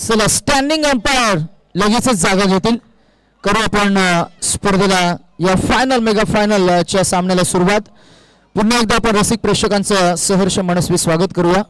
चला standing umpire लगेचच जागा घेतील. करू आपण स्पर्धेला या फायनल मेगा फायनलच्या सामन्याला सुरुवात. पुन्हा एकदा आपण रसिक प्रेक्षकांचं सहर्ष मनस्वी स्वागत करूया.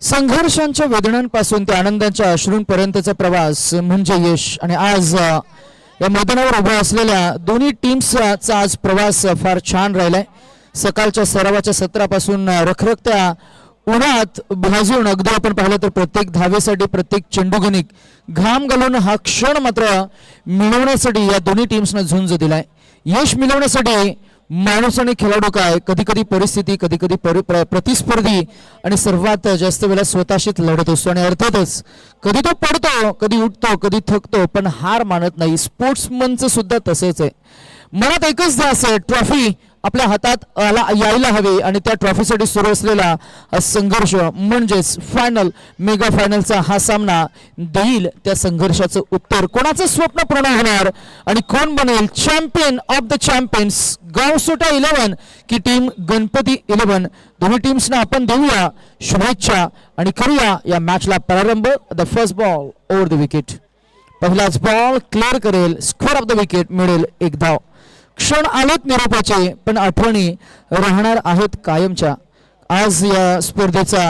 संघर्षांच्या वेदनांपासून ते आनंदाच्या अश्रूंपर्यंतचा प्रवास म्हणजे यश. आणि आज या मैदानावर उभा असलेल्या दोन्ही टीम्सचा आज प्रवास फार छान राहिलाय. सकाळच्या सरावाच्या सत्रापासून रखरखत्या उन्हात भाजून अगदी आपण पाहिलं तर प्रत्येक धावेसाठी प्रत्येक चेंडूगणिक घाम घालून हा क्षण मात्र मिळवण्यासाठी या दोन्ही टीम्सना झुंज दिलाय. यश मिळवण्यासाठी माणूस आणि खेळाडू काय कधी कधी परिस्थिती कधी कधी प्रतिस्पर्धी आणि सर्वात जास्त वेळा स्वतःशीच लढत असतो. आणि अर्थातच कधी तो पडतो कधी उठतो कधी थकतो पण हार मानत नाही. स्पोर्ट्समनचं सुद्धा तसंच आहे. मनात एकच ध्यास आहे ट्रॉफी आपल्या हातात यायला हवी आणि त्या ट्रॉफीसाठी सुरू असलेला हा संघर्ष म्हणजेच फायनल मेगा फायनलचा हा सामना देईल त्या संघर्षाचं उत्तर. कोणाचं स्वप्न पूर्ण होणार आणि कोण बनेल चॅम्पियन ऑफ द चॅम्पियन्स. गावसोटा 11 की टीम गणपती 11 दोन्ही टीम्सना आपण देऊया शुभेच्छा आणि करूया या मॅचला प्रारंभ. The first ball over the wicket. पहिलाच बॉल क्लिअर करेल स्क्वेअर ऑफ द विकेट मिळेल एक धाव. क्षण आलेत निरोपाचे पण आठवणी राहणार आहेत कायमच्या. आज या स्पर्धेचा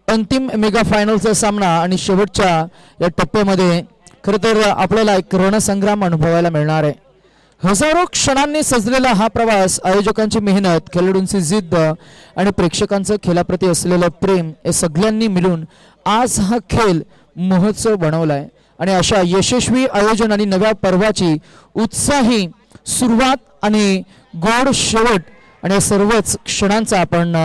अंतिम मेगा फायनलचा सामना आणि शेवटच्या या टप्प्यामध्ये खरं तर आपल्याला एक रणसंग्राम अनुभवायला मिळणार आहे. हजारो क्षणांनी सजलेला हा प्रवास आयोजकांची मेहनत खेळाडूंची जिद्द आणि प्रेक्षकांचं खेळाप्रती असलेलं प्रेम हे सगळ्यांनी मिळून आज हा खेळ महोत्सव बनवलाय. आणि अशा यशस्वी आयोजन आणि नव्या पर्वाची उत्साही सुरुवात आणि गोड शेवट आणि या सर्वच क्षणांचा आपण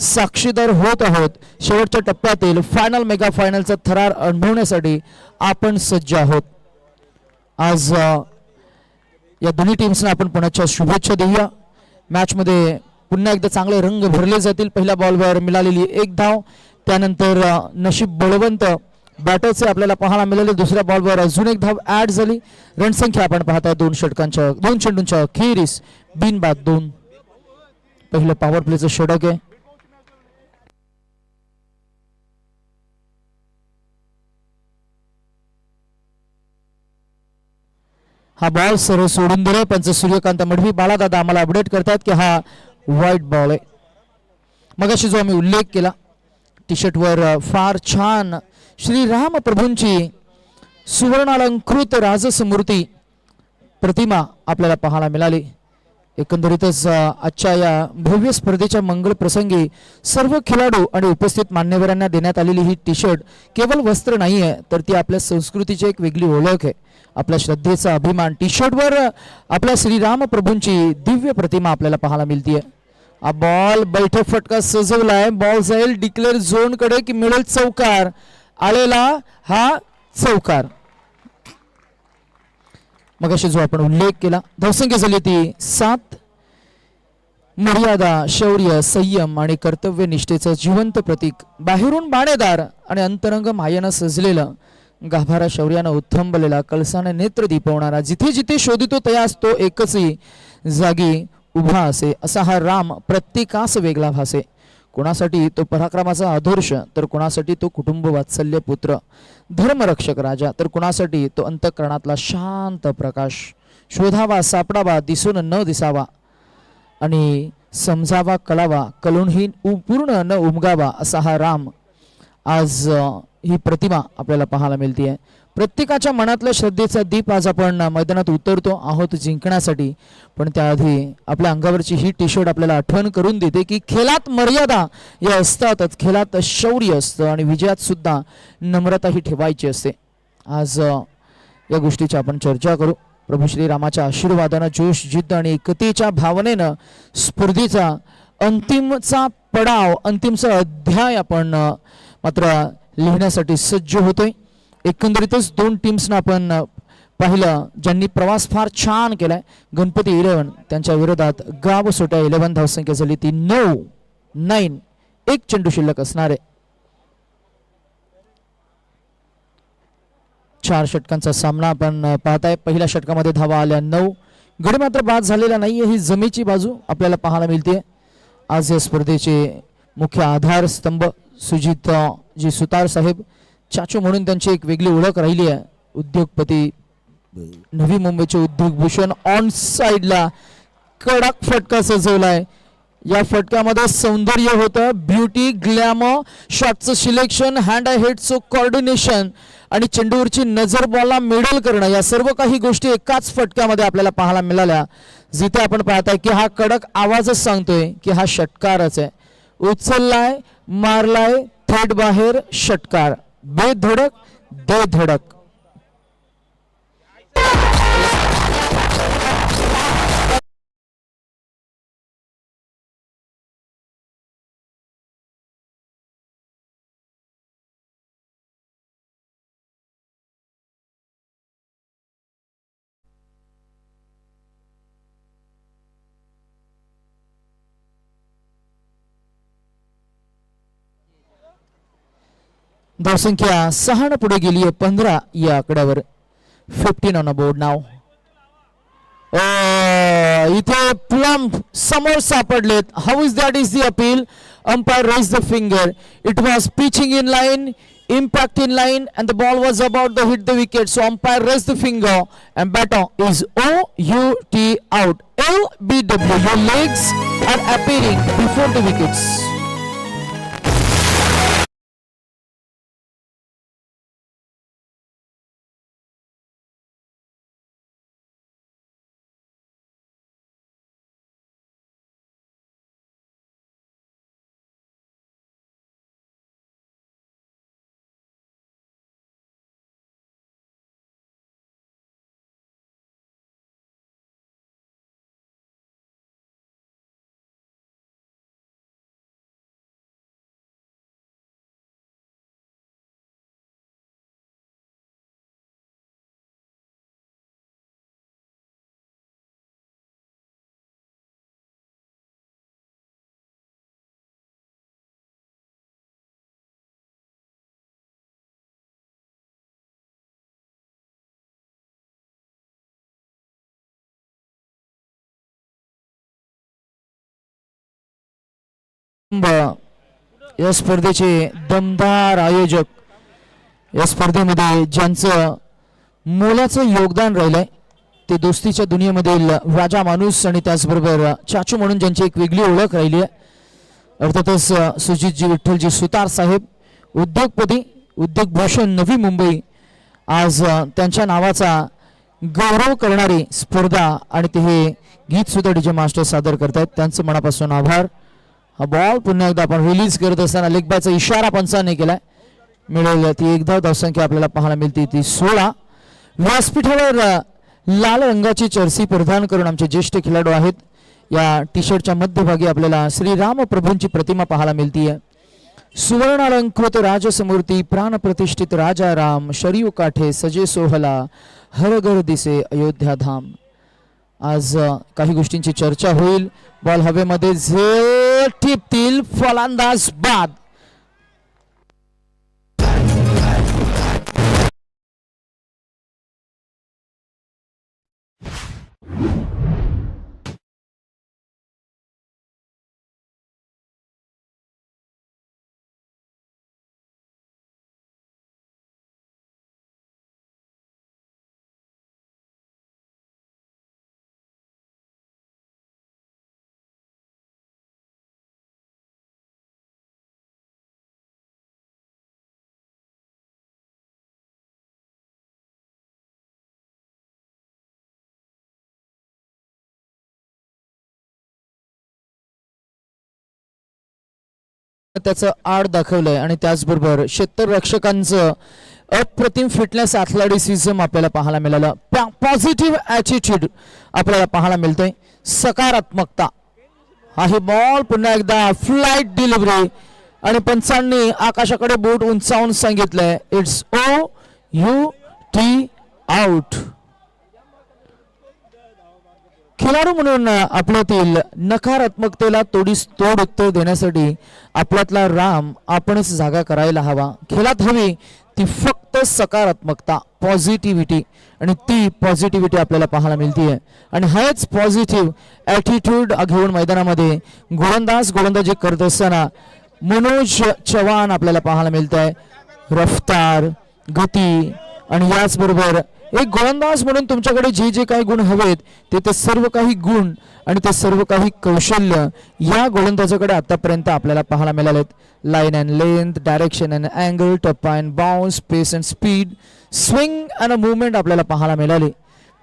साक्षीदार होत आहोत. शेवटच्या टप्प्यातील फायनल मेगा फायनलचा थरार अनुभवण्यासाठी आपण सज्ज आहोत. आज या दोन्ही टीम्सना आपण पुण्याच्या शुभेच्छा देऊया. मॅचमध्ये पुन्हा एकदा चांगले रंग भरले जातील. पहिल्या बॉलवर मिळालेली एक धाव त्यानंतर नशीब बळवंत बॅटरचे आपल्याला पाहायला मिळाले. दुसऱ्या बॉलवर अजून एक धाव ऍड झाली. रणसंख्या आपण पाहताय 2 षटकांच्या 2 चेंडूंच्या अखेरीस बिनबाद 2. पहिलं पॉवर प्लेचं षटक आहे. हा बॉल सरळ सोडून दिलाय. पंच सूर्यकांत मडवी बाळादादा आम्हाला अपडेट करतात की हा व्हाईट बॉल आहे. मगाशी जो आम्ही उल्लेख केला टी शर्टवर फार छान श्रीराम प्रभूंची सुवर्णालंकृत राजसमूर्ती प्रतिमा आपल्याला पाहायला मिळाली. एकंदरीतच आजच्या या भव्य स्पर्धेच्या मंगल प्रसंगी सर्व खेळाडू आणि उपस्थित मान्यवरांना देण्यात आलेली ही टी शर्ट केवळ वस्त्र नाही आहे तर ती आपल्या संस्कृतीची एक वेगळी ओळख आहे. आपल्या श्रद्धेचा अभिमान. टी शर्टवर आपल्या श्रीराम प्रभूंची दिव्य प्रतिमा आपल्याला पाहायला मिळते. हा बॉल बैठक फटका सजवलाय. बॉल जाईल डिक्लेअर झोन कडे की मिळेल चौकार. आलेला हा चौकार. मगाशी जो आपण उल्लेख केला धावसंख्या झाली ती 7. मर्यादा शौर्य संयम आणि कर्तव्य निष्ठेचं जिवंत प्रतीक. बाहेरून बाणेदार आणि अंतरंग मायेनं सजलेलं गाभारा शौर्यानं उत्थंबलेला कळसाने नेत्र दिपवणारा जिथे जिथे शोधितो तयास तो एकचही जागी उभा असे असा हा राम प्रत्येकास वेगळा भासे. कोणासाठी तो पराक्रमाचा आदर्श तर कोणासाठी तो कुटुंब वात्सल्य पुत्र. धर्मरक्षक राजा तर कोणासाठी तो अंतःकरणातला शांत प्रकाश. शोधावा सापडावा दिसून न दिसावा आणि समजावा कळावा कळूनही पूर्ण न उमगावा असा हा राम. आज ही प्रतिमा आपल्याला पाहायला मिळते. प्रत्येकाच्या मनातल्या श्रद्धेचा दीप आज आपण मैदानात उतरतो आहोत जिंकण्यासाठी. पण त्याआधी आपल्या अंगावरची ही टी शर्ट आपल्याला आठवण करून देते की खेळात मर्यादा या असतातच. खेळात शौर्य असतं आणि विजयात सुद्धा नम्रता ही ठेवायची असते. आज या गोष्टीची आपण चर्चा करू. प्रभू श्रीरामाच्या आशीर्वादानं जोश जिद्द आणि एकतेच्या भावनेनं स्पर्धेचा अंतिमचा पडाव अंतिमचा अध्याय आपण मात्र लिहिण्यासाठी सज्ज होतोय. एकंदरीतच 2 टीम्सना आपण पाहिलं ज्यांनी प्रवास फार छान केलाय. गणपती 11 त्यांच्या विरोधात गावसोटा 11 धावसंख्या झाली ती 9. एक चेंडू शिल्लक असणार आहे. 4 षटकांचा सामना आपण पाहताय. पहिल्या षटकामध्ये धावा आल्या 9, गडी मात्र बाद झालेला नाहीये. ही जमेची बाजू आपल्याला पाहायला मिळते. आज या स्पर्धेचे मुख्य आधारस्तंभ सुजित जी सुतार साहेब, चाचू म्हणून त्यांची एक वेगळी ओळख राहिली आहे. उद्योगपती, नवी मुंबईचे उद्योग भूषण. ऑन साइडला कडक फटका सजवलाय. या फटक्यामध्ये सौंदर्य होतं, ब्युटी, ग्लॅमर, शॉटचं सिलेक्शन, हँड हेडचं कोऑर्डिनेशन आणि चेंडूवरची नजर बॉलला मिडल करणं, या सर्व काही गोष्टी एकाच फटक्यामध्ये आपल्याला पाहायला मिळाल्या. जिथे आपण पाहताय की हा कडक आवाजच सांगतोय की हा षटकारच आहे. उचललाय, मारलाय, थेट बाहेर, षटकार. बेधडक, बेधडक. धावसंख्या 6 ने पुढे गेली आहे 15 या आकड्यावर. 15 ऑन अ बोर्ड नाव. इथे प्लम समोर सापडलेत. How is that is the appeal. Umpire raise the finger. It was pitching in line, impact in line, and the ball was about to hit the wicket. So umpire raised the finger and baton is OUT out. LBW, your legs are appearing before the wickets. या स्पर्धेचे दमदार आयोजक, या स्पर्धेमध्ये ज्यांचं मोलाचं योगदान राहिलंय ते दोस्तीच्या दुनियेमधील राजा माणूस आणि त्याचबरोबर चाचू म्हणून ज्यांची एक वेगळी ओळख राहिली आहे, अर्थातच सुजितजी विठ्ठलजी सुतार साहेब, उद्योगपती, उद्योग भूषण, नवी मुंबई. आज त्यांच्या नावाचा गौरव करणारी स्पर्धा आणि ते हे गीत सुद्धा डीजे मास्टर सादर करतायत. त्यांचं मनापासून आभार. हा बॉल पुन्हा एकदा आपण रिलीज करत असताना लेग बायचा इशारा पंचाने केलाय. मिळवली ती एकदा धावसंख्या आपल्याला पाहायला मिळते ती 16. व्यासपीठावर लाल रंगाची जर्सी परिधान करून आमचे ज्येष्ठ खेळाडू आहेत. या टी शर्टच्या मध्यभागी आपल्याला श्रीराम प्रभूंची प्रतिमा पाहायला मिळतीये. सुवर्णालंकृत राजसमूर्ती, प्राणप्रतिष्ठित राजा राम, शरीव काठे सजे सोहला, हरगर दिसे अयोध्या धाम. आज काही गोष्टींची चर्चा होईल. बॉल हवेमध्ये झेल टिपतील, फलंदाज बाद. त्याचं आड दाखवलंय आणि त्याचबरोबर क्षेत्ररक्षकांचं अप्रतिम फिटनेस, ॲथलेटिसिझम आपल्याला पाहायला मिळालं. पॉझिटिव्ह ॲटिट्यूड आपल्याला पाहायला मिळतंय, सकारात्मकता. हा ही बॉल पुन्हा एकदा फ्लाइट डिलिव्हरी आणि पंचांनी आकाशाकडे बोट उंचावून सांगितलंय इट्स OUT आउट. खेळाडू म्हणून आपल्यातील नकारात्मकतेला तोडीस तोड उत्तर देण्यासाठी आपल्यातला राम आपणच जागा करायला हवा. खेळात हवी ती फक्त सकारात्मकता, पॉझिटिव्हिटी, आणि ती पॉझिटिव्हिटी आपल्याला पाहायला मिळते. आणि हाच पॉझिटिव्ह ॲटिट्यूड घेऊन मैदानामध्ये गोलंदाजी करत असताना मनोज चव्हाण आपल्याला पाहायला मिळत आहे. रफ्तार, गती आणि याचबरोबर एक गोलंदाज म्हणून तुमच्याकडे जे जे काही गुण हवेत ते सर्व काही गुण आणि ते सर्व काही कौशल्य या गोलंदाजाकडे आतापर्यंत आपल्याला पाहायला मिळालेत. Line and length, direction and angle, टप and bounce, pace and speed, swing and movement आपल्याला पाहायला मिळाले.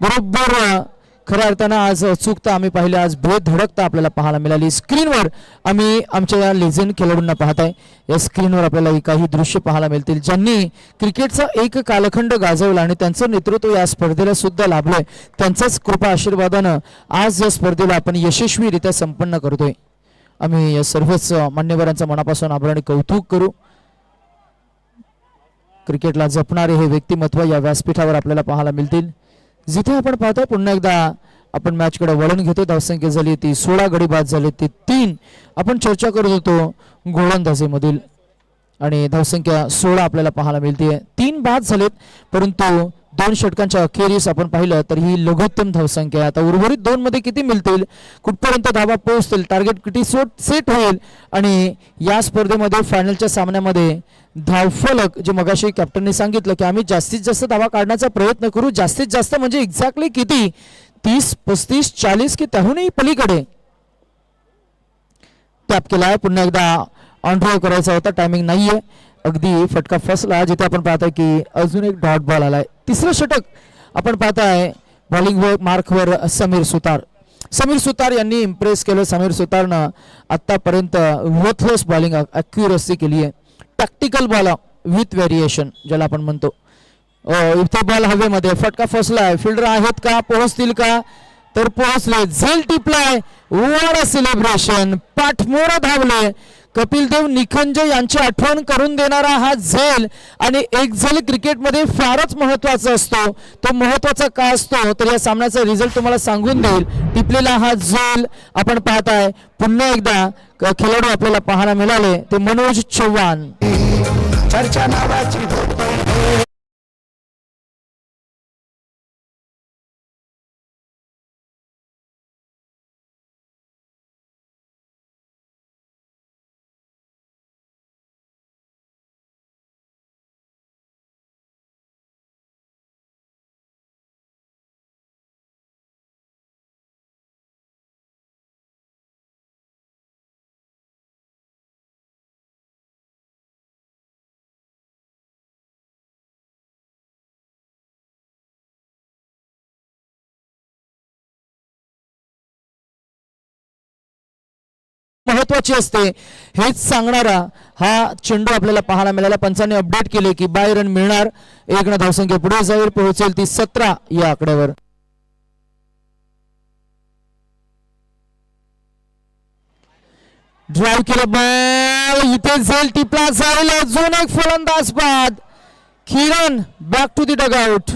बरोबर खऱ्या अर्थानं आज अचूकता आम्ही पाहिले, आज भेद धडकता आपल्याला पाहायला मिळाली. स्क्रीनवर आम्ही आमच्या या लेजंड खेळाडूंना पाहताय. या स्क्रीनवर आपल्याला काही दृश्य पाहायला मिळतील ज्यांनी क्रिकेटचा एक कालखंड गाजवला आणि त्यांचं नेतृत्व या स्पर्धेला सुद्धा लाभलंय. त्यांचाच कृपा आशीर्वादानं आज या स्पर्धेला आपण यशस्वीरित्या संपन्न करतोय. आम्ही या सर्वच मान्यवरांचा मनापासून आभार आणि कौतुक करू. क्रिकेटला जपणारे हे व्यक्तिमत्व या व्यासपीठावर आपल्याला पाहायला मिळतील. जिथे आपण पाहतोय पुन्हा एकदा आपण मॅचकडे वळण घेतो. धावसंख्या झाली ती 16, गडी बाद झाले ते 3. आपण चर्चा करत होतो गोलंदाजीमधील आणि धावसंख्या 16 आपल्याला पाहायला मिळते. 3 बाद झालेत परंतु 2 षटकांच्या अखेरीस आपण पाहिलं तर ही लघुत्तम धावसंख्या. आता उर्वरित 2 मध्ये किती मिळतील, कुठपर्यंत धावा पोहोचतील, टार्गेट किती सेट होईल आणि या स्पर्धेमध्ये फायनलच्या सामन्यामध्ये धावफलक जे मगाशी कॅप्टनने सांगितलं की आम्ही जास्तीत जास्त धावा काढण्याचा प्रयत्न करू. जास्तीत जास्त म्हणजे एक्झॅक्टली किती, 30, 35, 40 की त्याहूनही पलीकडे टॅप केलाय. पुन्हा एकदा ऑन ड्राईव्ह करायचा होता, टायमिंग नाहीये. अगदी फटका फसला. जिथे आपण पाहताय की अजून एक डॉट बॉल आलाय. तिसरं षटक आपण पाहताय बॉलिंग मार्कवर समीर सुतार यांनी इम्प्रेस केलं. समीर सुतारनं आतापर्यंत वर्थलेस बॉलिंग अॅक्युरसी केली आहे. टॅक्टिकल बॉल विथ व्हेरिएशन ज्याला आपण म्हणतो. इथे बॉल हवेमध्ये, फटका फसलाय. फिल्डर आहेत का, पोहोचतील का, तर पोहोचले. झेल टिपलाय. What a celebration. पाठमोरा धावले. कपिल देव निखंजे यांची आठवण करून देणारा हा झेल. आणि एक झेल क्रिकेटमध्ये फारच महत्वाचा असतो. तो महत्वाचा का असतो तर या सामन्याचा रिझल्ट तुम्हाला सांगून देईल. टिपलेला हा झेल आपण पाहताय. पुन्हा एकदा खेळाडू आपल्याला पाहायला मिळाले ते मनोज चव्हाण. चर्चा नावाची महत्वाची असते हेच सांगणारा हा चेंडू आपल्याला पाहायला मिळाला. पंचांनी अपडेट केले की बाय रन मिळणार. 1 धावसंख्या पुढे जाईल, पोहोचेल ती 17 या आकड्यावर. ड्राईव्ह केलं बॉल, इथे झेल टिपला जाईल. अजून एक फलंदाज बाद. किरण बॅक टू दी डगआउट.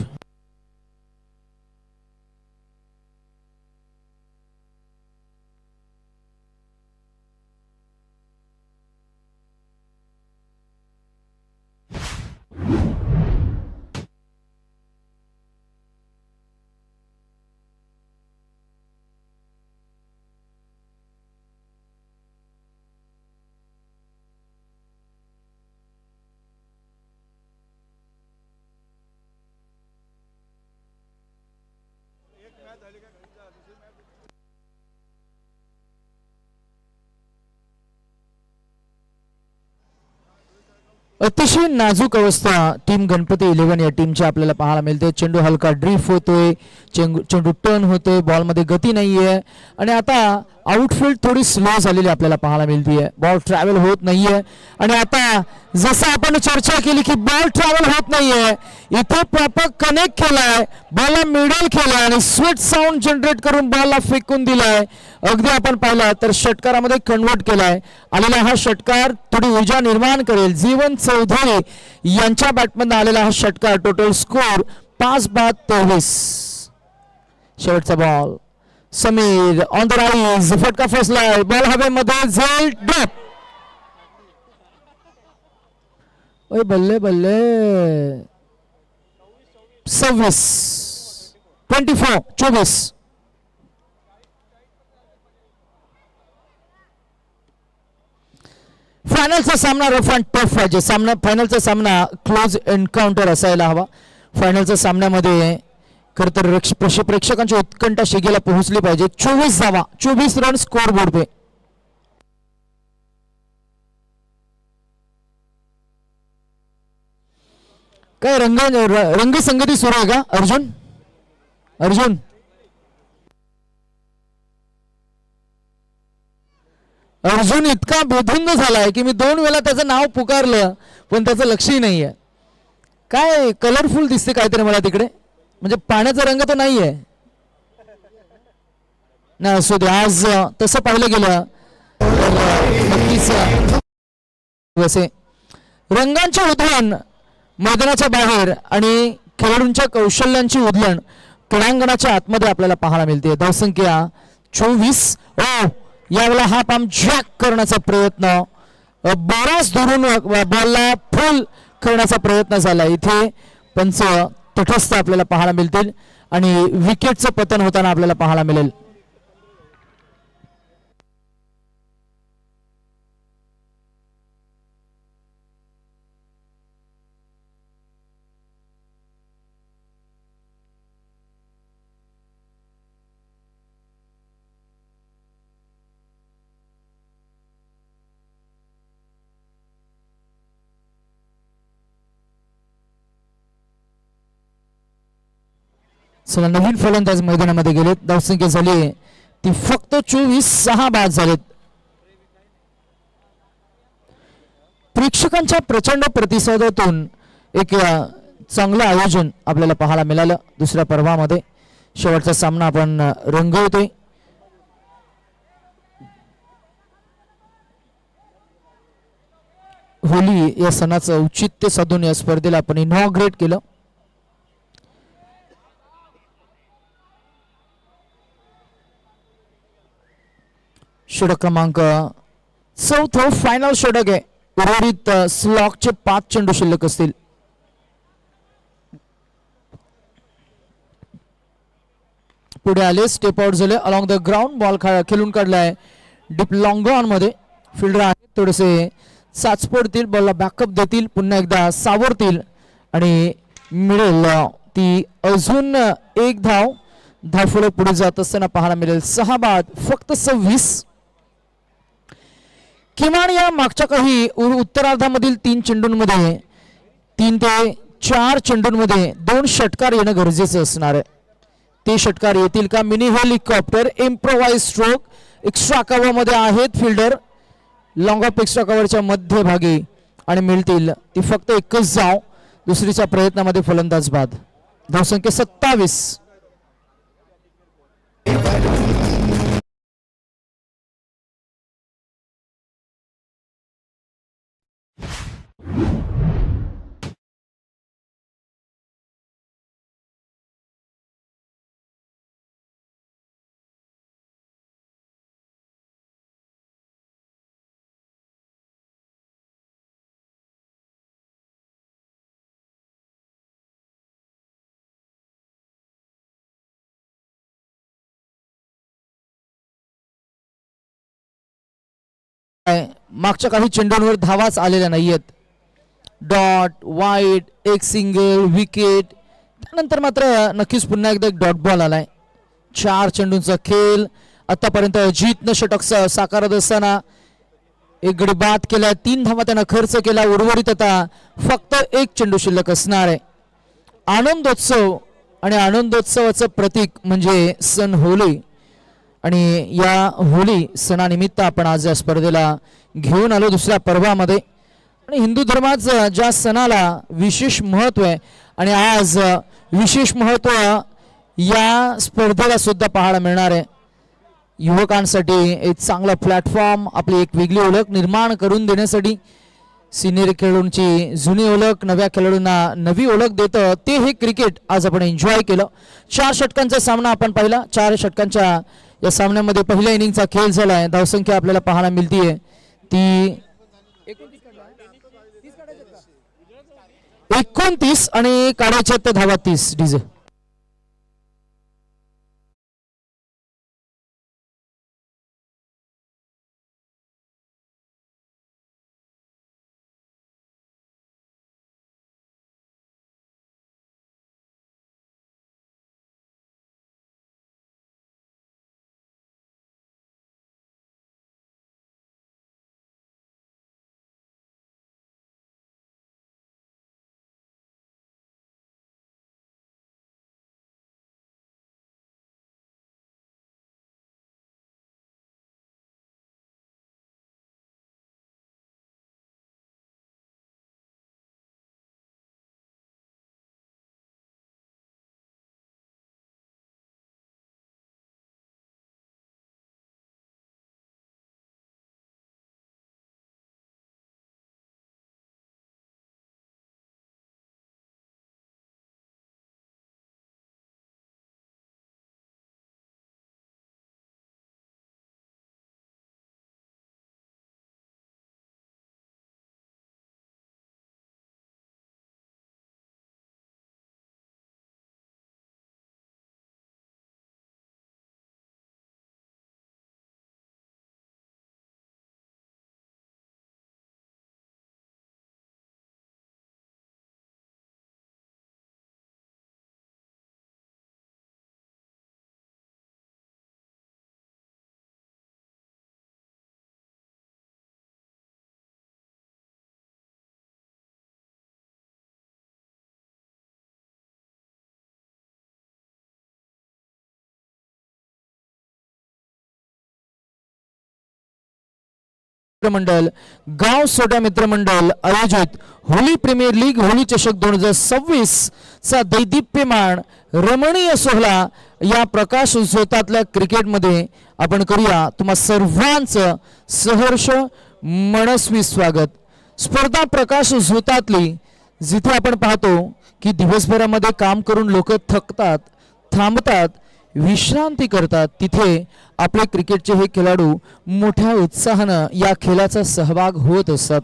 अतिशय नाजूक अवस्था टीम गणपती 11 या टीमची आपल्याला पाहायला मिळते. चेंडू हलका ड्रिफ्ट होतोय, चेंडू टर्न होतोय, बॉलमध्ये गती नाहीये आणि आता आउटफील्ड थोडी स्लो झालेली आपल्याला पाहायला मिळते. बॉल ट्रॅव्हल होत नाहीये आणि आता जसं आपण चर्चा केली की बॉल ट्रॅव्हल होत नाहीये, इथे प्रॉपर कनेक्ट केलाय, बॉलला मिडल केलाय आणि स्वीट साऊंड जनरेट करून बॉलला फेकून दिलाय. अगदी आपण पाहिला तर षटकारामध्ये कन्वर्ट केलाय. आलेला हा षटकार थोडी ऊर्जा निर्माण करेल. जीवन चौधरी यांच्या बॅटमधून आलेला हा षटकार. टोटल स्कोर 5 बाद 23. शेवटचा ball Sameer on the rise, फटका फसलाय, बॉल हवेमध्ये, झेल ड्रॉप. ओय बल्ले बल्ले. 24. फायनलचा सामना रफ अँड टफ पाहिजे. फायनलचा सामना क्लोज एन्काउंटर असायला हवा. फायनलच्या सामन्यामध्ये खर तर प्रेक्षकांची उत्कंठा शिगेला पोहोचली पाहिजे. 24 धावा, 24 रन स्कोर बोर्ड पे. काय रंगसंगती सुरू आहे का अर्जुन? अर्जुन इतका बेधुंद झालाय की मी 2 वेळा त्याचं नाव पुकारलं पण त्याचं लक्षही नाहीये. काय कलरफुल दिसते काहीतरी मला तिकडे, म्हणजे पाण्याचा रंग तर नाहीये ना. असू दे, आज तसं पाहिलं गेलं नक्कीच रंगांचे उधळण मैदानाच्या बाहेर आणि खेळाडूंच्या कौशल्यांची उधळण क्रीडांगणाच्या आतमध्ये आपल्याला पाहायला मिळते. धावसंख्या 24. यावेळेला हा पाम जॅक करण्याचा प्रयत्न, बराच धरून बॉलला फुल करण्याचा प्रयत्न झाला. इथे पंच तटस्थ आपल्याला पाहायला मिळतील आणि विकेटचं पतन होताना आपल्याला पाहायला मिळेल. चला, नवीन फलंदाज मैदानामध्ये गेलेत. धावसंख्या झाली ती फक्त 24. 6 बाद झालेत. प्रेक्षकांच्या प्रचंड प्रतिसादातून एक चांगलं आयोजन आपल्याला पाहायला मिळालं. दुसऱ्या पर्वामध्ये शेवटचा सामना आपण रंगवतोय. होली या सणाचं औचित्य साधून या स्पर्धेला आपण इनॉग्रेट केलं. षटक क्रमांक 4 फायनल षटक आहे. उर्वरित स्लॉकचे 5 चेंडू शिल्लक असतील. पुढे आले, स्टेप आउट झाले, अलॉंग द ग्राउंड बॉल खेळून काढलाय डीप लॉंग ऑन मध्ये. फिल्डर आहे थोडेसे चाचपडतील, बॉलला बॅकअप देतील, पुन्हा एकदा सावरतील आणि मिळेल ती अजून एक धावफलक पुढे जात असताना पाहायला मिळेल. 6 बाद, फक्त 26. किमान या मागच्या काही उत्तरार्धामधील 3 चेंडूंमध्ये 3 ते 4 चेंडूंमध्ये 2 षटकार येणं गरजेचं असणार आहे. ते षटकार येतील का? Mini helicopter, improvise stroke, extra cover मध्ये आहेत फिल्डर, लॉंग ऑफ एक्स्ट्रा कव्हरच्या मध्यभागी आणि मिळतील ती फक्त 1च धाव. दुसरीच्या प्रयत्नामध्ये फलंदाज बाद. धावसंख्या 27. मागच्या काही चेंडूंवर धावाच आलेल्या नाहीयेत. डॉट, वाईट, एक सिंगल, विकेट. त्यानंतर मात्र नक्कीच पुन्हा एकदा एक डॉट बॉल आलाय. 4 चेंडूंचा खेळ. आतापर्यंत अजितनं षटक साकारत असताना एक गडी बाद केलाय. 3 धावा त्यानं खर्च केला. उर्वरित आता फक्त 1 चेंडू शिल्लक असणार आहे. आनंदोत्सव आणि आनंदोत्सवाचं प्रतीक म्हणजे सण होली आणि या होली सणानिमित्त आपण आज या स्पर्धेला घेऊन आलो दुसऱ्या पर्वामध्ये. आणि हिंदू धर्मात ज्या सणाला विशेष महत्त्व आहे आणि आज विशेष महत्त्व या स्पर्धेला सुद्धा पाहायला मिळणार आहे. युवकांसाठी एक चांगला प्लॅटफॉर्म, आपली एक वेगळी ओळख निर्माण करून देण्यासाठी, सिनियर खेळाडूंची जुनी ओळख नव्या खेळाडूंना नवी ओळख देतं ते हे क्रिकेट आज आपण एन्जॉय केलं. 4 षटकांचा सामना आपण पाहिला. 4 षटकांच्या या सामन्यामध्ये पहिल्या इनिंगचा खेळ झालाय. धावसंख्या आपल्याला पाहायला मिळतीये ती 29 आणि काढायच्या धावा 30. डीजे मित्रमंडळ गाव सोडा मित्रमंडळ आयोजित होली प्रीमियर लीग होली चषक 2026 चा दैदिप्यमान रमणीय सोहळा या प्रकाश उत्सवातल्या क्रिकेटमध्ये आपण करूया तुम्हा सर्वांचं सहर्ष मनस्वी स्वागत. स्पर्धा प्रकाश उत्सवातली जिथे आपण पाहतो की दिवसभरामध्ये काम करून लोक थकतात, थांबतात, विश्रांती करतात, तिथे आपले क्रिकेटचे हे खेळाडू मोठ्या उत्साहानं या खेळाचा सहभाग होत असतात.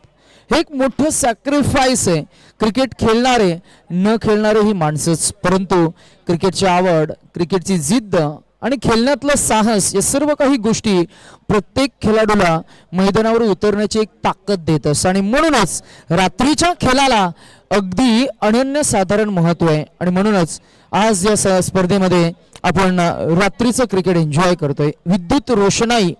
हे एक मोठं सॅक्रिफाईस आहे. क्रिकेट खेळणारे न खेळणारे ही माणसंच, परंतु क्रिकेटची आवड, क्रिकेटची जिद्द आणि खेळण्यातलं साहस या सर्व काही गोष्टी प्रत्येक खेळाडूला मैदानावर उतरण्याची एक ताकद देत असतात आणि म्हणूनच रात्रीच्या खेळाला अगदी अनन्यसाधारण महत्त्व आहे. आणि म्हणूनच आज या स्पर्धेमध्ये आपण रात्रीचं क्रिकेट एन्जॉय करतोय. विद्युत रोषणाई,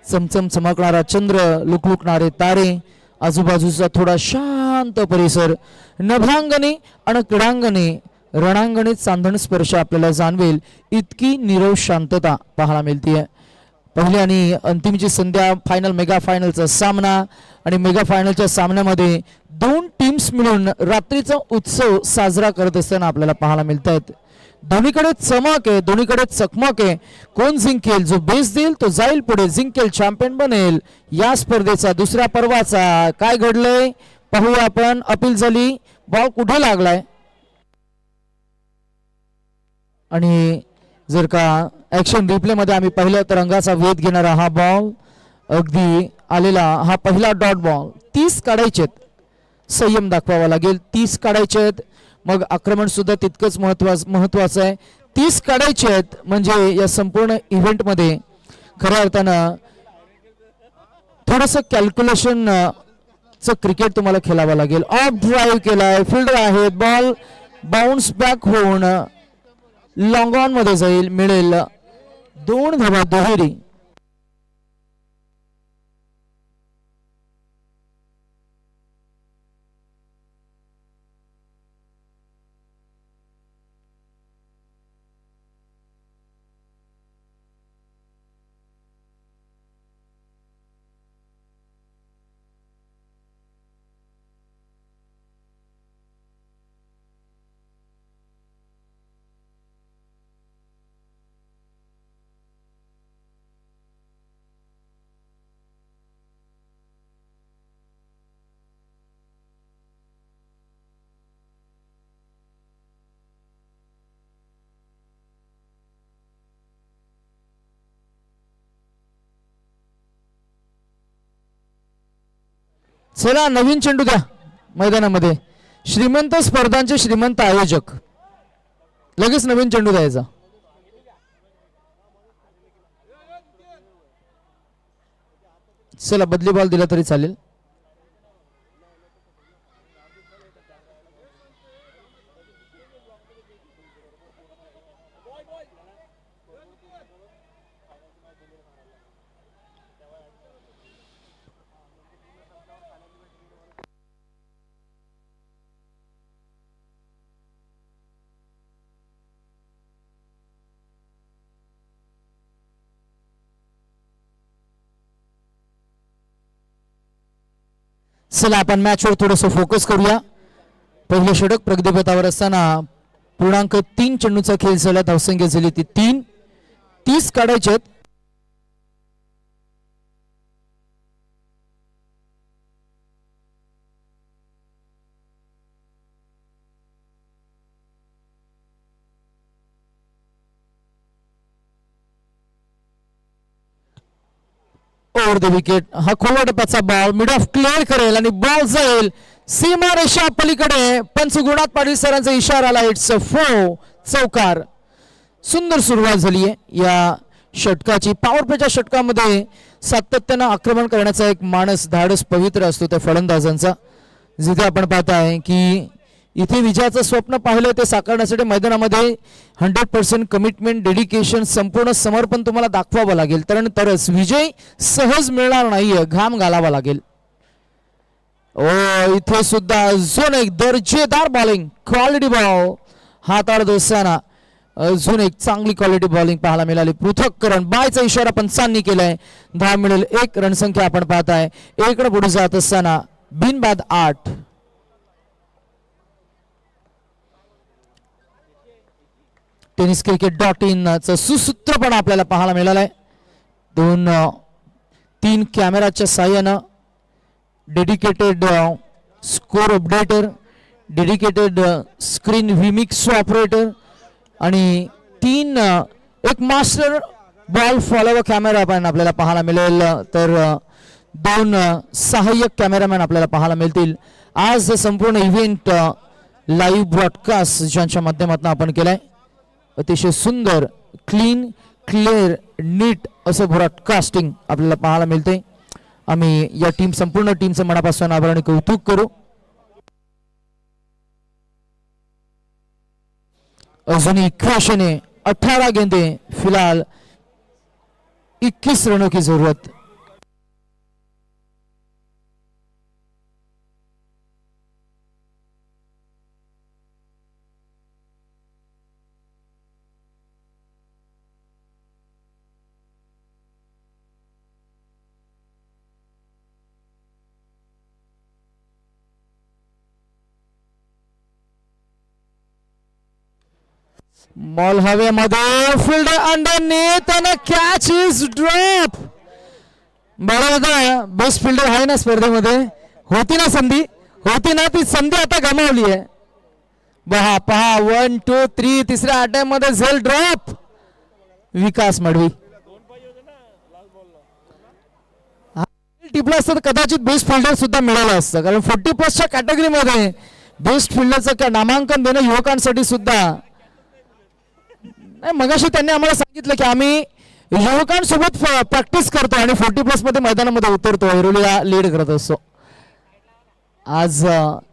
चमचम चमकणारा चंद्र, लुकलुकणारे तारे, आजूबाजूचा थोडा शांत परिसर, नभांगणे आणि क्रीडांगणे, रणांगणे चांदण स्पर्श आपल्याला जाणवेल इतकी नीरव शांतता पाहायला मिळते. पहिली आणि अंतिमची संध्या, फायनल मेगा फायनलचा सामना आणि मेगा फायनलच्या सामन्यामध्ये दोन टीम्स मिळून रात्रीचा उत्सव साजरा करत असताना आपल्याला पाहायला मिळत आहेत. दोन्हीकडे चमक आहे, दोन्हीकडे चकमक आहे. कोण जिंकेल, जो बेस देईल तो जाईल पुढे, जिंकेल, चॅम्पियन बनेल. या स्पर्धेचा दुसऱ्या पर्वाचा काय घडलंय पाहूया आपण. अपील झाली, बॉल कुठे लागलाय आणि जर का ऍक्शन रिप्ले मध्ये आम्ही पहिल्या तरंगाचा वेध घेणारा हा बॉल अगदी आलेला हा पहिला डॉट बॉल. 30 काढायचेत, संयम दाखवावा लागेल. 30 काढायचेत, मग आक्रमण सुद्धा तितकंच महत्वाचं आहे. 30 काढायचे आहेत म्हणजे या संपूर्ण इव्हेंट मध्ये खऱ्या अर्थानं थोडंसं कॅल्क्युलेशन च क्रिकेट तुम्हाला खेळावं लागेल. ऑफ ड्राईव्ह केलाय, फिल्डर आहेत, बॉल बाउन्स बॅक होऊन लॉंग ऑन मध्ये जाईल, मिळेल 2 धावा दुहेरी. चला नवीन चेंडू द्या मैदानामध्ये. श्रीमंत स्पर्धांचे श्रीमंत आयोजक, लगेच नवीन चेंडू द्यायचा. चला बदली बॉल दिला तरी चालेल. चला आपण मॅचवर थोडस फोकस करूया. पहिले षटक प्रगतीपथावर असताना 0.3 चेंडूचा खेळ झाला. धावसंख्या झाली ती 3. 30 काढायचे. Over the wicket. हा खोलवा टप्प्याचा बॉल मिड ऑफ क्लिअर करेल आणि बॉल जाईल सीमा रेषा पलीकडे. पंच गुणात पाटील सरांचा इशारा आला. It's a 4. चौकार. सुंदर सुरुवात झाली आहे या षटकाची. पॉवर प्लेच्या षटकामध्ये सातत्यानं आक्रमण करण्याचा एक माणस धाडस पवित्र असतो त्या फलंदाजांचा. जिथे आपण पाहताय की इथे विजयाचं स्वप्न पाहिलं ते साकारण्यासाठी मैदानामध्ये 100% कमिटमेंट, डेडिकेशन, संपूर्ण समर्पण तुम्हाला दाखवावं लागेल. तरच विजय सहज मिळणार नाहीये, घाम घालावा लागेल. ओ इथे सुद्धा अजून एक दर्जेदार बॉलिंग, क्वालिटी बॉल हाताळत असताना अजून एक चांगली क्वालिटी बॉलिंग पाहायला मिळाली. पृथक्करण बायचा इशारा पंचांनी केलाय. 10 मिळेल 1 रणसंख्या आपण पाहताय. 1 पुढे जात असताना बिनबाद 8. टेनिस क्रिकेट.in चा सुसूत्रपणा आपल्याला पाहायला मिळालाय. 2-3 कॅमेराच्या साह्यानं dedicated score updater, dedicated screen vMix operator आणि 3 एक मास्टर बॉल फॉलोवर कॅमेरा पण आपल्याला पाहायला मिळेल. तर 2 सहाय्यक कॅमेरामॅन आपल्याला पाहायला मिळतील. आज संपूर्ण इव्हेंट लाईव्ह ब्रॉडकास्ट ज्यांच्या माध्यमातून आपण केलाय. अतिशय सुंदर, क्लीन, क्लिअर, नीट असं ब्रॉडकास्टिंग आपल्याला पाहायला मिळते. आम्ही या संपूर्ण टीमचं मनापासून आभार आणि कौतुक करू. अजूनही 81 18 गेंदे, फिलहाल 21 रनों की जरूरत. बॉल हवेमध्ये, फील्डर अंडरनेथ आणि कॅच इज ड्रॉप. बरोबर, बेस्ट फिल्डर आहे ना स्पर्धेमध्ये. होती ना संधी, होती ना ती संधी आता गमावली आहे. पहा 1 2 3 तिसऱ्या अटॅम्प मध्ये झेल ड्रॉप. विकास मडवी टिपला असतं तर कदाचित बेस्ट फिल्डर सुद्धा मिळालं असतं. कारण 40+ कॅटेगरीमध्ये बेस्ट फिल्डरचं नामांकन देणं युवकांसाठी सुद्धा नाही. मगाशी त्यांनी आम्हाला सांगितलं की आम्ही युवकांसोबत प्रॅक्टिस करतो आणि 40+ मध्ये मैदानामध्ये उतरतो, ऐरोलीला लीड करत असतो. आज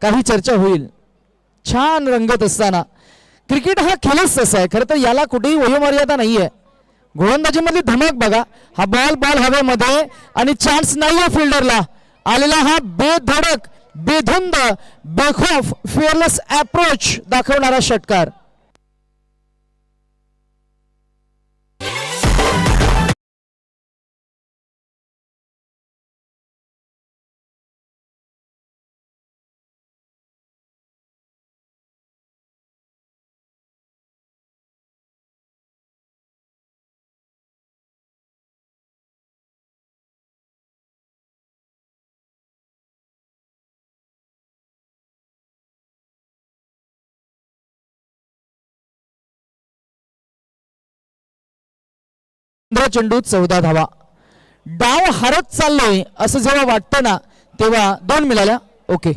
काही चर्चा होईल. छान रंगत असताना क्रिकेट हा खेळच तसा आहे. खरं तर याला कुठेही वयोमर्यादा नाहीये. गोलंदाजीमधली धमक बघा. हा बॉल हवेमध्ये आणि चान्स नाहीये फिल्डरला. आलेला हा बेधडक, बेधुंद, बेखौफ, फिअरलेस अप्रोच दाखवणारा षटकार. चेंडू 14 धावा. डाव हरत चाललोय असं जेव्हा वाटतं ना तेव्हा 2 मिळाल्या. ओके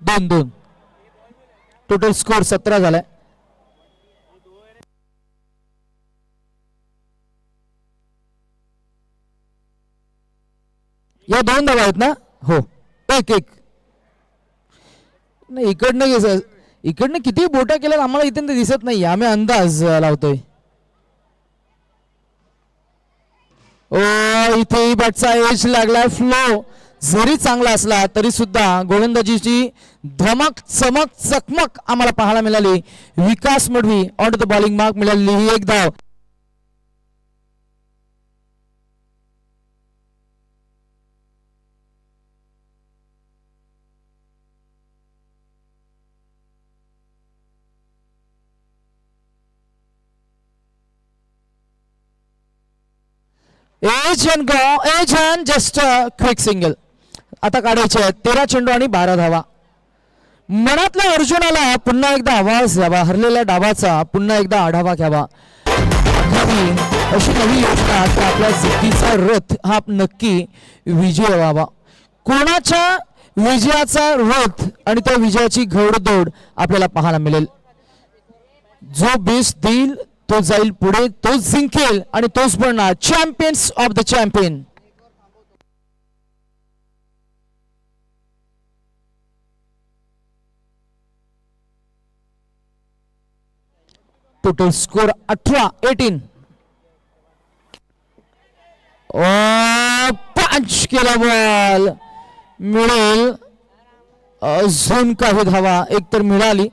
2-2 टोटल स्कोर 17 झालाय. या 2 धावा आहेत ना. हो 1-1. नाही इकडनं किती बोटा केल्यात आम्हाला इथे दिसत नाही. आम्ही अंदाज लावतोय. इथे बॅटचा एज लागलाय. फ्लो जरी चांगला असला तरी सुद्धा गोलंदाजीची धमक चमक चकमक आम्हाला पाहायला मिळाली. Vikas Madvi on the bowling mark मिळाली ही एक धाव. Again just quick single. आता काढायचे आहेत 13 चेंडू आणि 12 धावा. मनातल्या अर्जुनाला पुन्हा एकदा आवाज द्यावा. हरलेल्या डावाचा पुन्हा एकदा आढावा घ्यावा. अशी नवी योजना की आपल्या जिद्दीचा रथ हा नक्की विजय व्हावा. कोणाच्या विजयाचा रथ आणि त्या विजयाची घोडदौड आपल्याला पाहायला मिळेल. जो बेस्ट देईल तो जाईल पुढे, तोच जिंकेल आणि तोच बनणार champions of the champion. Total score 18. 5 केला बॉल मिळेल. अजून काही धावा एकतर मिळाली.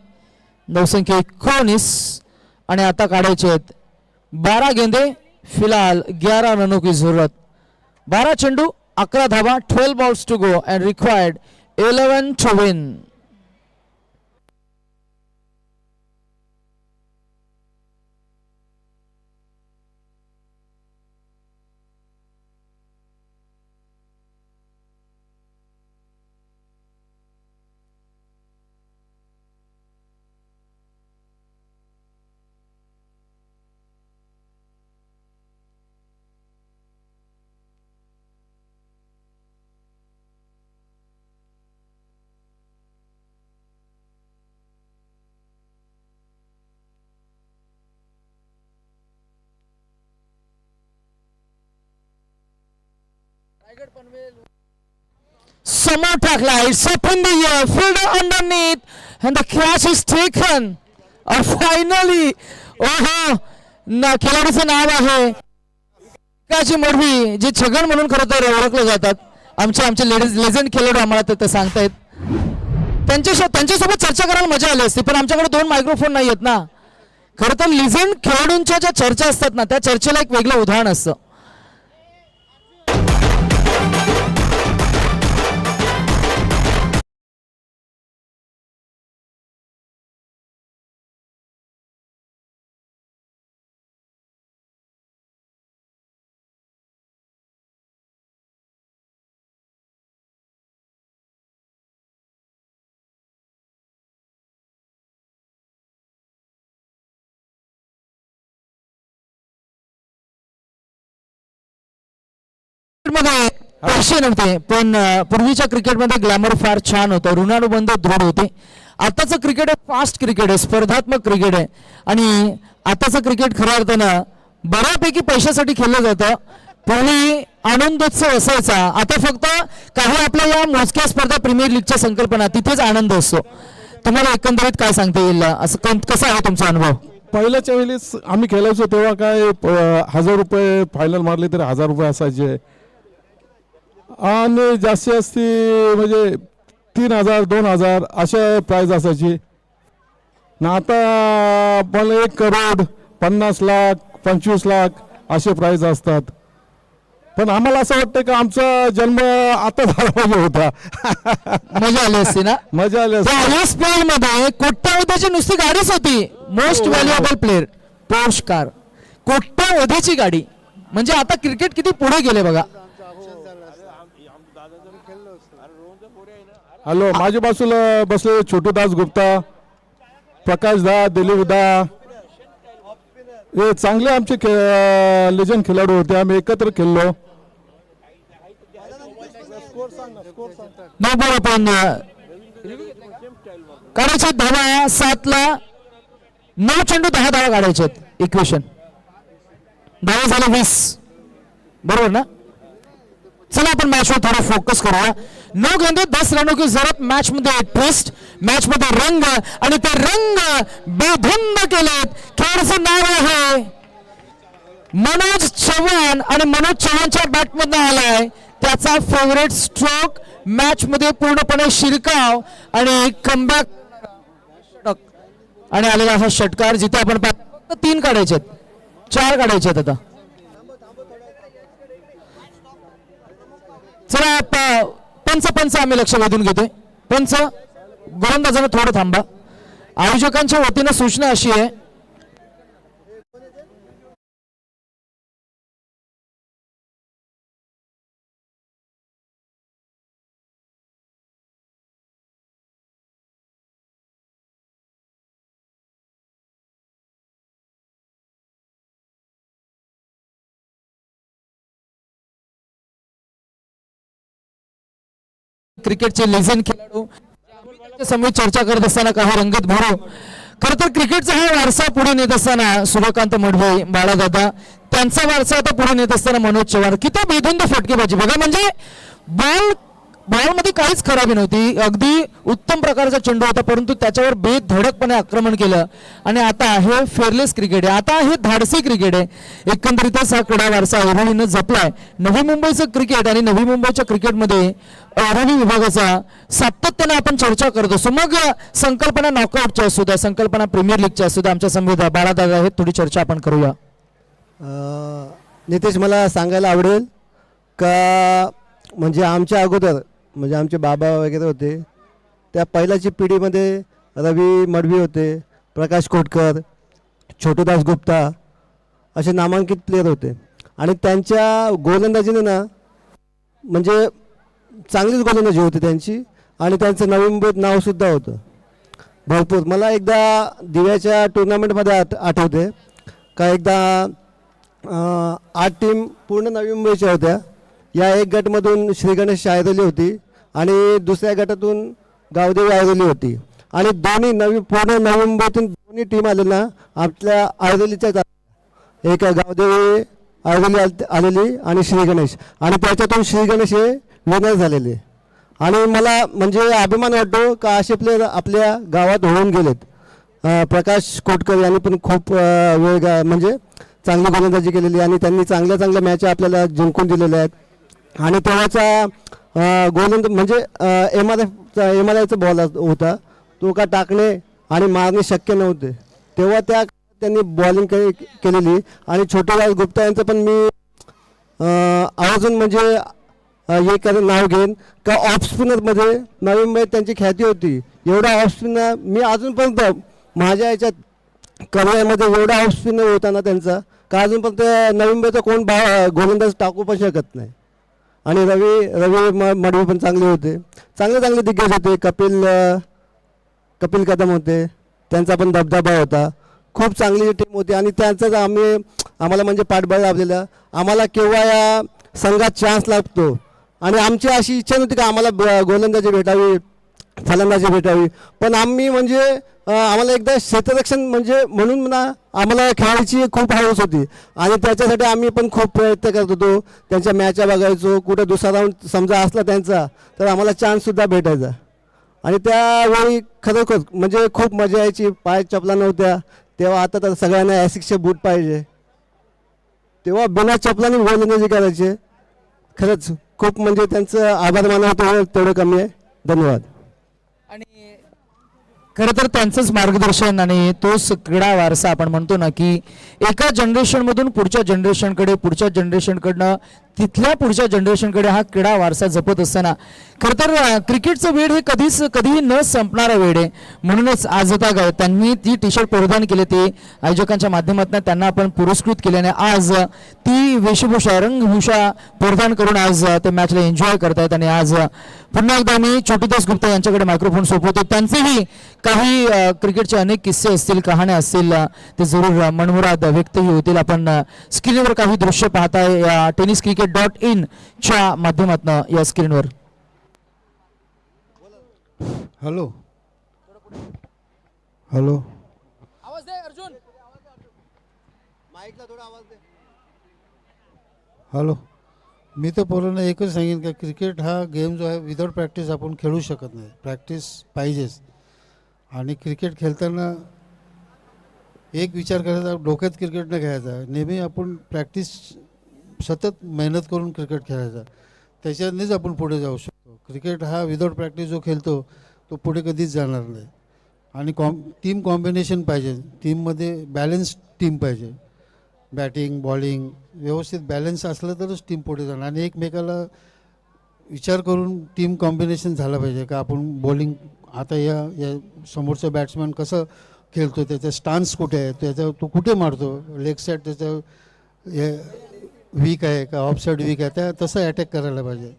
धावसंख्या 19 आणि आता काढायचे आहेत 12 गेंदे. फिलहाल 11 रनों की जरूरत. 12 चेंडू 11 धावा. 12 balls to go and required 11 to win. समोर टाकला. It's up in the air, fielder underneath, and the catch is taken. Finally, ना खेळाडूचं नाव आहे विकास मडवी, जे छगन म्हणून खरं तर ओळखले जातात. आमचे लेजेंड खेळाडू आम्हाला ते सांगतायत. त्यांच्यासोबत चर्चा करायला मजा आली असते, पण आमच्याकडे 2 मायक्रोफोन नाही आहेत ना. खरं तर लिजेंड खेळाडूंच्या ज्या चर्चा असतात ना, त्या चर्चेला एक वेगळं उदाहरण असतं. पैसे नव्हते, पण पूर्वीच्या क्रिकेटमध्ये ग्लॅमर फार छान होतं. ऋणानुबंध दृढ होते. आताचं क्रिकेट आहे फास्ट क्रिकेट आहे, स्पर्धात्मक क्रिकेट आहे. आणि आताचं क्रिकेट खऱ्या अर्थानं बऱ्यापैकी पैशासाठी खेळलं जातं. पूर्वी आनंदोत्सव असायचा. आता फक्त काही आपल्या या मोजक्या स्पर्धा प्रीमियर लीगच्या संकल्पना, तिथेच आनंद असतो. तुम्हाला एकंदरीत काय सांगता येईल, असं कसा आहे तुमचा अनुभव? पहिल्याच्या वेळेस आम्ही खेळायचो तेव्हा काय 1000 रुपये फायनल मारले तरी 1000 रुपये असायचे. आणि जास्तीत जास्ती म्हणजे 3000 2000 अशा प्राइज असायची ना. आता पण 1 करोड 50 लाख 25 लाख असे प्राइज असतात. पण आम्हाला असं वाटतं की आमचा जन्म आता झाला पाहिजे होता. मजा आली असती ना. मजा आली असती. मध्ये कोट्यावधीची नुसती गाडीच होती. Most valuable player Porsche car, कोट्यावधीची गाडी. म्हणजे आता क्रिकेट किती पुढे गेले बघा. हॅलो, माझ्या बाजूला बसले छोटूदास गुप्ता, प्रकाश दा, दिलीप दा, हे चांगले आमचे लेजंड खेळाडू होते. आम्ही एकत्र खेळलो. नो बॉल आपण काढायचे धावा 7 ला 9 चेंडू 10 धावा काढायचे इक्वेशन धावा झाले 20 बरोबर ना. चला आपण मॅचवर थोडा फोकस करूया. 9 गेंदे 10 रनों की जरूरत. मॅच मध्ये ट्विस्ट, मॅच मध्ये रंग आणि ते रंग बेधुंद केलेत. खेळाचं नाव आहे मनोज चव्हाण आणि मनोज चव्हाणच्या बॅटमधून आलाय त्याचा फेवरेट स्ट्रोक. मॅच मध्ये पूर्णपणे शिरकाव आणि कमबॅक आणि आलेला हा षटकार जिथे आपण 3 काढायचे 4 काढायचे आता. चला पंच आम्ही लक्ष वेधून घेतोय. पंच गोलंदाजानं थोडं थांबा. आयोजकांच्या वतीनं सूचना अशी आहे क्रिकेटचे लेजंड खेळाडू समोर चर्चा करत असताना काही रंगत भरू. खर तर क्रिकेटचा हा वारसा पुढे नेत असताना सूर्यकांत मडवी, बाळादादा त्यांचा वारसा आता पुढे नेत असताना मनोज चव्हाण. किती बेधुंद फटकेबाजी बघा. म्हणजे बॉलमध्ये काहीच खराबी नव्हती. अगदी उत्तम प्रकारचा चेंडू होता परंतु त्याच्यावर बेधडकपणे आक्रमण केलं. आणि आता हे फेअरलेस क्रिकेट आहे. आता हे धाडसी क्रिकेट आहे. एकंदरीतच हा क्रीडा वारसा ऐरोलीनं जपलाय. नवी मुंबईचं क्रिकेट आणि नवी मुंबईच्या क्रिकेटमध्ये ऐरोली विभागाचा सातत्याने आपण चर्चा करत असतो. मग संकल्पना नॉकआउटच्या असू द्या, संकल्पना प्रीमियर लीगच्या असू द्या, आमच्या संविधा बाळादादा आहेत, थोडी चर्चा आपण करूया. नितेश, मला सांगायला आवडेल का म्हणजे आमच्या अगोदर म्हणजे आमचे बाबा वगैरे होते त्या पहिल्याची पिढीमध्ये रवी मडवी होते, प्रकाश कोटकर, छोटूदास गुप्ता असे नामांकित प्लेयर होते. आणि त्यांच्या गोलंदाजीने ना म्हणजे चांगलीच गोलंदाजी होती त्यांची. आणि त्यांचं नवी मुंबईत नावसुद्धा होतं भरपूर. मला एकदा दिव्याच्या टुर्नामेंटमध्ये आठवते का एकदा 8 टीम पूर्ण नवी मुंबईच्या होत्या. या एक गटमधून श्री गणेश ऐरोली होती आणि दुसऱ्या गटातून गावदेवी ऐरोली होती. आणि दोन्ही पूर्ण नवी मुंबईतून दोन्ही टीम आले ना आपल्या ऐरोलीच्याच. एक गावदेवी ऐरोली आलेली आणि श्री गणेश. आणि त्याच्यातून श्री गणेश हे विनर झालेले. आणि मला म्हणजे अभिमान वाटतो का असे प्लेयर आपल्या गावात होऊन गेलेत. प्रकाश कोटकर यांनी पण खूप वेळ म्हणजे चांगली गोलंदाजी केलेली आणि त्यांनी चांगल्या मॅच आपल्याला जिंकून दिलेल्या आहेत. आणि तेव्हाचा गोलंदाज म्हणजे एम आर आयचा बॉल होता तो का टाकणे आणि मारणे शक्य नव्हते. तेव्हा त्यांनी बॉलिंग केलेली. आणि छोटूदास गुप्ता यांचं पण मी आवर्जून म्हणजे एक नाव घेईन का ऑफ स्पिनरमध्ये नवी मुंबईत त्यांची ख्याती होती. एवढा ऑफ स्पिनर मी अजूनपर्यंत माझ्या याच्यात करिअरमध्ये एवढा ऑफ स्पिनर होता ना त्यांचा का अजूनपर्यंत नवी मुंबईचा कोण गोलंदाज टाकू पण शकत नाही. आणि रवी मडवी पण चांगले होते. चांगले दिग्गज होते. कपिल कदम होते, त्यांचा पण दबदबा होता. खूप चांगली टीम होती. आणि त्यांचाच आम्हाला म्हणजे पाठबळ लाभलेलं. आम्हाला केव्हा या संघात चान्स लागतो. आणि आमची अशी इच्छा नव्हती का आम्हाला गोलंदाजी भेटावी, फलंदाजी भेटावी. पण आम्ही म्हणजे आम्हाला एकदा क्षेत्ररक्षण म्हणजे म्हणून ना आम्हाला खेळायची खूप हौस होती. आणि त्याच्यासाठी आम्ही पण खूप प्रयत्न करत होतो. त्यांच्या मॅचा बघायचो. कुठं दुसरा राऊंड समजा असला त्यांचा तर आम्हाला चान्ससुद्धा भेटायचा. आणि त्यावेळी खरोखर म्हणजे खूप मजा यायची. पाय चपला नव्हत्या तेव्हा. आता तर सगळ्यांना ॲसिक्सचे बूट पाहिजे. तेव्हा बिना चपलाने गोलंदाजी करायचे. खरंच खूप म्हणजे त्यांचं आभार मानावं तेवढं कमी आहे. धन्यवाद. आणि खरं तर त्यांचंच मार्गदर्शन आणि तोच क्रीडा वारसा आपण म्हणतो ना की एका जनरेशनमधून पुढच्या जनरेशनकडे, पुढच्या जनरेशनकडनं तिथल्या पुढच्या जनरेशनकडे हा क्रीडा वारसा जपत असताना खरं तर क्रिकेटचं वेड हे कधीही न संपणारं वेड आहे. म्हणूनच आज आता त्यांनी ती टी शर्ट परिधान केले ते आयोजकांच्या माध्यमातून त्यांना आपण पुरस्कृत केल्याने आज ती वेशभूषा रंगभूषा परिधान करून आज ते मॅचला एन्जॉय करतायत. आणि आज पुन्हा एकदा मी छोटूदास गुप्ता यांच्याकडे मायक्रोफोन सोपवतो. त्यांचेही काही क्रिकेटचे अनेक किस्से असतील, कहाण्या असतील, ते जरूर मनमुराद व्यक्तही होतील. आपण स्क्रीनवर काही दृश्य पाहताय या tenniscricket.in च्या माध्यमातून या स्क्रीनवर. हॅलो हॅलो आवाज दे अर्जुन. माईकला थोडा आवाज दे. हॅलो मी तर पोरांना एकच सांगेन का क्रिकेट हा गेम जो आहे विदाऊट प्रॅक्टिस आपण खेळू शकत नाही. प्रॅक्टिस पाहिजेच. आणि क्रिकेट खेळताना एक विचार करायचा, डोक्यात क्रिकेट न खेळायचा. नेहमी आपण प्रॅक्टिस सतत मेहनत करून क्रिकेट खेळायचा. त्याच्यानेच आपण पुढे जाऊ शकतो. क्रिकेट हा विदाऊट प्रॅक्टिस जो खेळतो तो पुढे कधीच जाणार नाही. आणि टीम कॉम्बिनेशन पाहिजे. टीममध्ये बॅलन्स टीम पाहिजे. बॅटिंग बॉलिंग व्यवस्थित बॅलन्स असलं तरच टीम पुढे जाणार. आणि एकमेकाला विचार करून टीम कॉम्बिनेशन झालं पाहिजे का आपण बॉलिंग आता या समोरचा बॅट्समॅन कसं खेळतो, त्याचा स्टान्स कुठे आहे, त्याचा तो कुठे मारतो, लेग साईड त्याचं हे वीक आहे का ऑफ साईड वीक आहे, त्या तसं अटॅक करायला पाहिजे.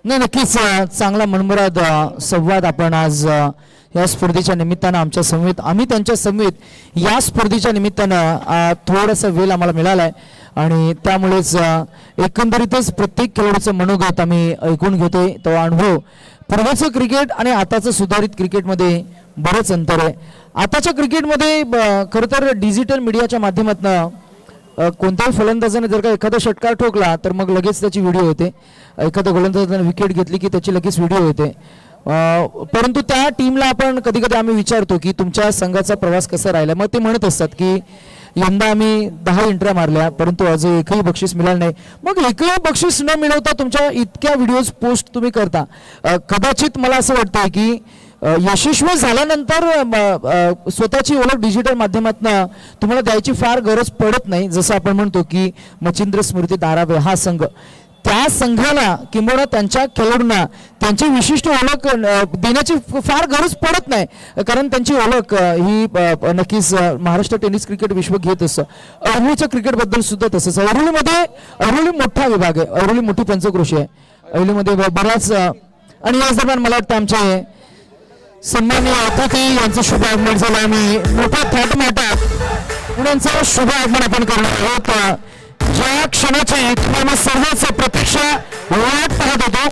नाही, नक्कीच चांगला मनमुराद संवाद आपण आज या स्पर्धेच्या निमित्तानं आमच्या समवेत, आम्ही त्यांच्या समवेत या स्पर्धेच्या निमित्तानं थोडासा वेळ आम्हाला मिळाला आहे. आणि त्यामुळेच एकंदरीतच प्रत्येक खेळाडूचं मनोगत आम्ही ऐकून घेतोय. तो अनुभव, पूर्वीचं क्रिकेट आणि आताचं सुधारित क्रिकेटमध्ये बरंच अंतर आहे. आताच्या क्रिकेटमध्ये खरं तर डिजिटल मीडियाच्या माध्यमातून कोणत्याही फलंदाजाने जर का एखादा षटकार ठोकला तर मग लगेच त्याची व्हिडिओ होते. एखाद्या गोलंदाजाने विकेट घेतली की त्याची लगेच व्हिडिओ होते. परंतु त्या टीमला आपण कधी कधी आम्ही विचारतो की तुमच्या संघाचा प्रवास कसा राहिला. मग ते म्हणत असतात की यंदा आम्ही 10 एंट्र्या मारल्या परंतु अजून एकही बक्षीस मिळालं नाही. मग एकही बक्षीस न मिळवता तुमच्या इतक्या व्हिडिओज पोस्ट तुम्ही करता. कदाचित मला असं वाटतंय की यशस्वी झाल्यानंतर स्वतःची ओळख डिजिटल माध्यमातून तुम्हाला द्यायची फार गरज पडत नाही. जसं आपण म्हणतो की मच्छिंद्र स्मृती धारावे हा संघ, त्या संघाला किंवा त्यांच्या खेळाडूंना त्यांची विशिष्ट ओळख देण्याची फार गरज पडत नाही. कारण त्यांची ओळख ही नक्कीच महाराष्ट्र टेनिस क्रिकेट विश्व घेत असतं. अवरुलीच्या क्रिकेटबद्दल सुद्धा तसंच. अवरुली मोठा विभाग आहे. अवरुली मोठी पंचक्रोशी आहे. अवरुलीमध्ये बऱ्याच आणि याच दरम्यान मला वाटतं आमचे सन्माननीय अतिथी यांचं शुभ आगमन झालं. आम्ही मोठ्या थाटमाटात पुण्यांचं शुभ आगमन आपण करणार आहोत. ज्या क्षणाची तुम्हाला सर्वच प्रतीक्षा वाट पाहत होतो.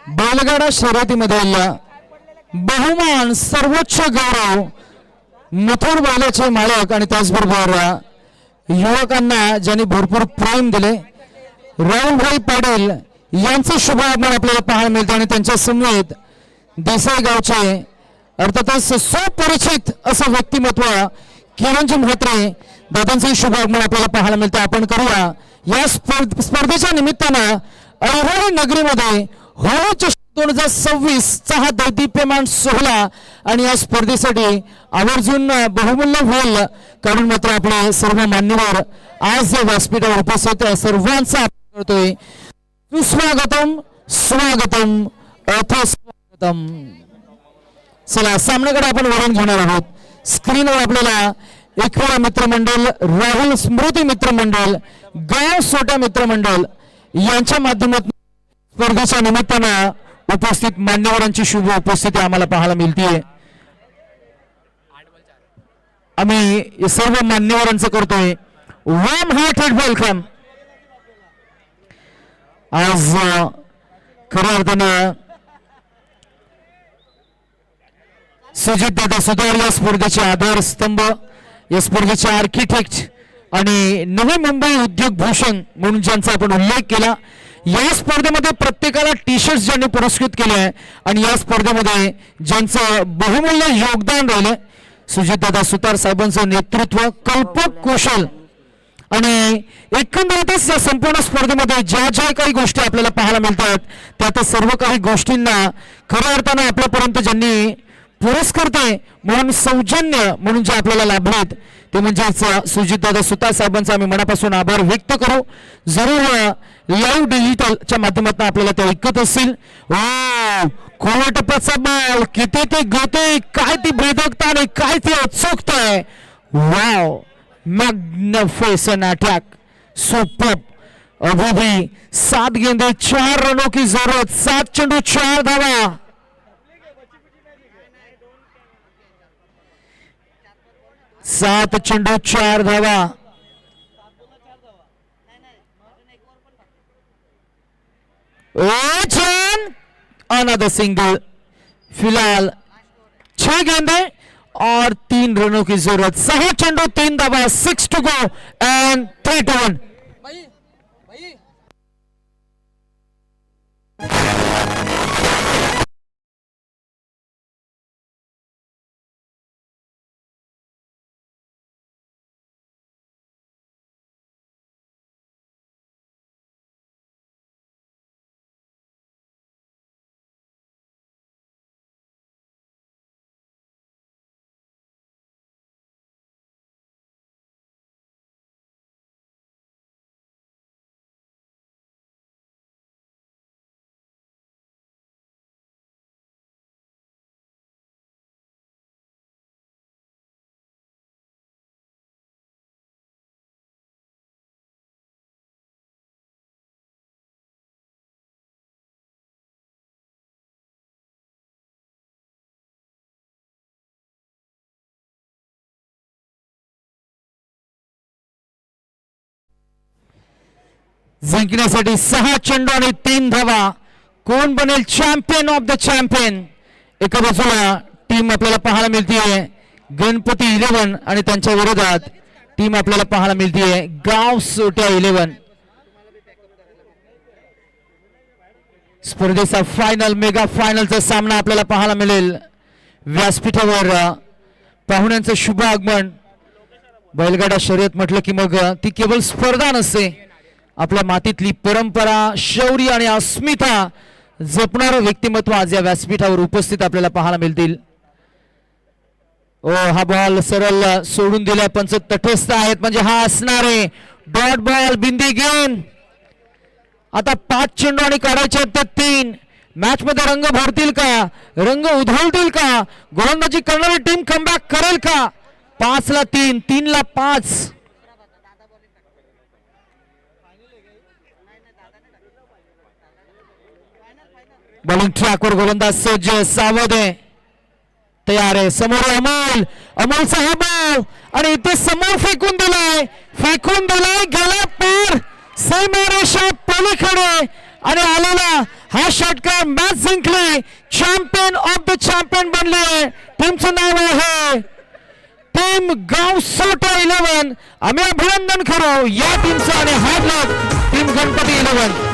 बैलगाडा शर्यतीमधील बहुमान सर्वोच्च गौरव मथुर बैलाचे मालक आणि त्याचबरोबर युवकांना ज्यांनी भरपूर प्रेम दिले राहुलभाई पाटील यांचे शुभ आगमन आपल्याला पाहायला मिळते. आणि त्यांच्या समवेत देसाई गावचे अर्थातच सुपरिचित असं व्यक्तिमत्व किरणजी म्हात्रे दादांचं शुभागमन आपल्याला पाहायला मिळतं. आपण करूया या स्पर्धेच्या निमित्तानं ऐहोळे नगरीमध्ये होळी चषक 2026 चा हा दैदिप्यमान सोहळा आणि या स्पर्धेसाठी आवर्जून बहुमूल्य होईल कारण मात्र आपले सर्व मान्यवर आज या व्यासपीठावर उपस्थित सर्वांचा आपण करतोय सुस्वागतम स्वागतम अथस्वागतम. चला सामन्याकडे आपण वळून घेणार आहोत. स्क्रीनवर आपल्याला एकवेळा मित्रमंडळ राहुल स्मृती मित्रमंडळ गाव सोटा मित्रमंडळ यांच्या माध्यमातून स्पर्धेच्या निमित्तानं उपस्थित मान्यवरांची शुभ उपस्थिती आम्हाला पाहायला मिळते. आम्ही सर्व मान्यवरांचं करतोय वार्म हार्टेड वेलकम. आज खऱ्या अर्थानं सुजित दादा सुतार या स्पर्धेचे आधारस्तंभ, या स्पर्धेचे आर्किटेक्ट आणि नवी मुंबई उद्योग भूषण म्हणून ज्यांचा आपण उल्लेख केला. या स्पर्धेमध्ये प्रत्येकाला टी शर्ट ज्यांनी पुरस्कृत केले आहे आणि या स्पर्धेमध्ये ज्यांचं बहुमूल्य योगदान राहिलं सुजित दादा सुतार साहेबांचं नेतृत्व, कल्पक कौशल आणि एकंदरीतच या संपूर्ण स्पर्धेमध्ये ज्या ज्या काही गोष्टी आपल्याला पाहायला मिळतात त्या सर्व काही गोष्टींना खऱ्या अर्थानं आपल्यापर्यंत ज्यांनी पुरस्कर्ते म्हणून सौजन्य म्हणून जे आपल्याला लाभलेत ते म्हणजेच सुजितदादा सुतार साहेबांचा आम्ही मनापासून आभार व्यक्त करू. जरूर लाईव्ह डिजिटलच्या माध्यमातून आपल्याला ते ऐकत असतील. कोणा टप्प्याचा बॉल, किती ते गती, काय ती भेदकता आणि काय ती अचूकता आहे. Wow, magnificent attack, super. अभी भी 7 गेंदे 4 रनों की जरूरत, 7 चेंडू 4 धावा. सात चेंडू 4 धावा. Another single. फिलहाल 6 गेंदे और 3 रनों की जरूरत. 6 चेंडू 3 धावा. 6 to go and 3 to 1. जिंकण्यासाठी 6 चेंडू आणि 3 धावा. कोण बनेल चॅम्पियन ऑफ द चॅम्पियन? एका बाजूला टीम आपल्याला पाहायला मिळतीये गणपती 11 आणि त्यांच्या विरोधात टीम आपल्याला पाहायला मिळतीये गाव सोट्या 11. स्पर्धेचा फायनल, मेगा फायनलचा सामना आपल्याला पाहायला मिळेल. व्यासपीठावर पाहुण्यांचं शुभ आगमन. बैलगाडा शर्यत म्हटलं की मग ती केवळ स्पर्धा नसते, आपल्या मातीतली परंपरा, शौर्य आणि अस्मिता जपणारं व्यक्तिमत्व आज या व्यासपीठावर उपस्थित आपल्याला पाहायला मिळतील. हा बॉल सरळ सोडून दिला. पंच तटस्थ आहेत म्हणजे हा असणारे डॉट बॉल, बिंदी गेंद. आता 5 चेंडू आणि काढायचे ते 3. मॅच मध्ये रंग भरतील का, रंग उधळतील का, गोलंदाजी करणारी टीम कमबॅक करेल का? 5 ला 3, 3 ला 5. बॉलिंग ट्रॅकवर गोलंदाज सज्ज, सावध आहे, तयार आहे. समोर अमोल, अमोलचा हा बॉल आणि इथे समोर फेकून दिलाय, गेला पार सीमारेषा पलीकडे आणि आलेला हा षटकार मॅच जिंकली. चॅम्पियन ऑफ द चॅम्पियन बनले. टीमचं नाव आहे टीम गाव सोटा 11. आम्ही अभिनंदन करू या टीमचं आणि हार्ड लक टीम गणपती 11.